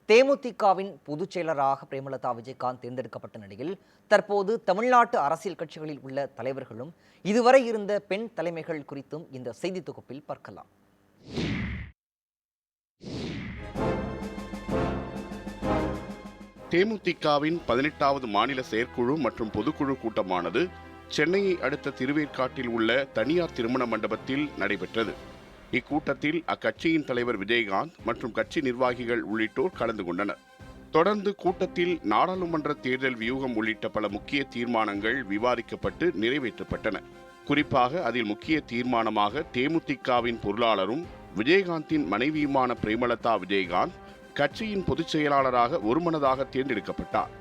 தேமுதிகவின் பொதுச் செயலராக பிரேமலதா விஜயகாந்த் தேர்ந்தெடுக்கப்பட்ட நிலையில் தற்போது தமிழ்நாட்டு அரசியல் கட்சிகளில் உள்ள தலைவர்களும் இதுவரை இருந்த பெண் தலைமைகள் குறித்தும் இந்த செய்தி தொகுப்பில் பார்க்கலாம். தேமுதிகவின் 18வது மாநில செயற்குழு மற்றும் பொதுக்குழு கூட்டமானது சென்னையை அடுத்த திருவேற்காட்டில் உள்ள தனியார் திருமண மண்டபத்தில் நடைபெற்றது. இக்கூட்டத்தில் அக்கட்சியின் தலைவர் விஜயகாந்த் மற்றும் கட்சி நிர்வாகிகள் உள்ளிட்டோர் கலந்து கொண்டனர். தொடர்ந்து கூட்டத்தில் நாடாளுமன்ற தேர்தல் வியூகம் உள்ளிட்ட பல முக்கிய தீர்மானங்கள் விவாதிக்கப்பட்டு நிறைவேற்றப்பட்டன. குறிப்பாக அதில் முக்கிய தீர்மானமாக தேமுதிகவின் பொருளாளரும் விஜயகாந்தின் மனைவியுமான பிரேமலதா விஜயகாந்த் கட்சியின் பொதுச் செயலாளராக ஒருமனதாக தேர்ந்தெடுக்கப்பட்டார்.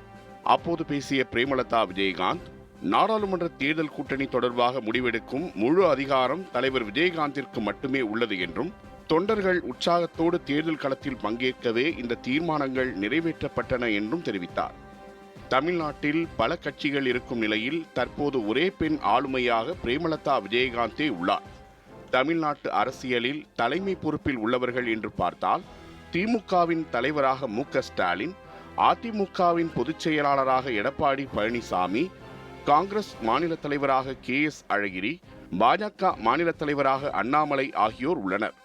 அப்போது பேசிய பிரேமலதா விஜயகாந்த், நாடாளுமன்ற தேர்தல் கூட்டணி தொடர்பாக முடிவெடுக்கும் முழு அதிகாரம் தலைவர் விஜயகாந்திற்கு மட்டுமே உள்ளது என்றும், தொண்டர்கள் உற்சாகத்தோடு தேர்தல் களத்தில் பங்கேற்கவே இந்த தீர்மானங்கள் நிறைவேற்றப்பட்டன என்றும் தெரிவித்தார். தமிழ்நாட்டில் பல கட்சிகள் இருக்கும் நிலையில் தற்போது ஒரே பெண் ஆளுமையாக பிரேமலதா விஜயகாந்தே உள்ளார். தமிழ்நாட்டு அரசியலில் தலைமை பொறுப்பில் உள்ளவர்கள் என்று பார்த்தால் திமுகவின் தலைவராக மு.க.ஸ்டாலின், அதிமுகவின் பொதுச் செயலாளராக எடப்பாடி பழனிசாமி, காங்கிரஸ் மாநில தலைவராக கே.எஸ். அழகிரி, பாஜக மாநில தலைவராக அண்ணாமலை ஆகியோர் உள்ளனர்.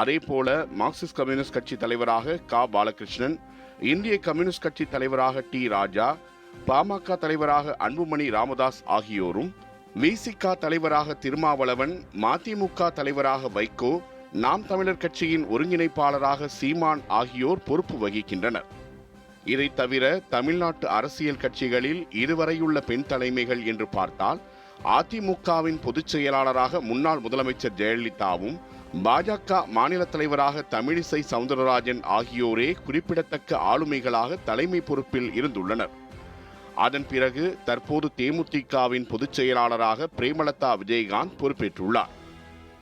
அதேபோல மார்க்சிஸ்ட் கம்யூனிஸ்ட் கட்சி தலைவராக க. பாலகிருஷ்ணன், இந்திய கம்யூனிஸ்ட் கட்சி தலைவராக டி. ராஜா, பாமக தலைவராக அன்புமணி ராமதாஸ் ஆகியோரும், விசிக தலைவராக திருமாவளவன், மதிமுக தலைவராக வைகோ, நாம் தமிழர் கட்சியின் ஒருங்கிணைப்பாளராக சீமான் ஆகியோர் பொறுப்பு வகிக்கின்றனர். இதை தவிர தமிழ்நாட்டு அரசியல் கட்சிகளில் இதுவரையுள்ள பெண் தலைமைகள் என்று பார்த்தால் அதிமுகவின் பொதுச் செயலாளராக முன்னாள் முதலமைச்சர் ஜெயலலிதாவும், பாஜக மாநில தலைவராக தமிழிசை சவுந்தரராஜன் ஆகியோரே குறிப்பிடத்தக்க ஆளுமைகளாக தலைமை பொறுப்பில் இருந்துள்ளனர். அதன் பிறகு தற்போது தேமுதிகவின் பொதுச் செயலாளராக பிரேமலதா விஜயகாந்த் பொறுப்பேற்றுள்ளார்.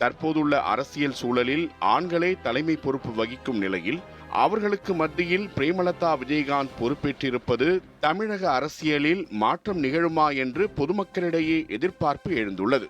தற்போதுள்ள அரசியல் சூழலில் ஆண்களே தலைமை பொறுப்பு வகிக்கும் நிலையில் அவர்களுக்கு மத்தியில் பிரேமலதா விஜயகாந்த் பொறுப்பேற்றிருப்பது தமிழக அரசியலில் மாற்றம் நிகழுமா என்று பொதுமக்களிடையே எதிர்பார்ப்பு எழுந்துள்ளது.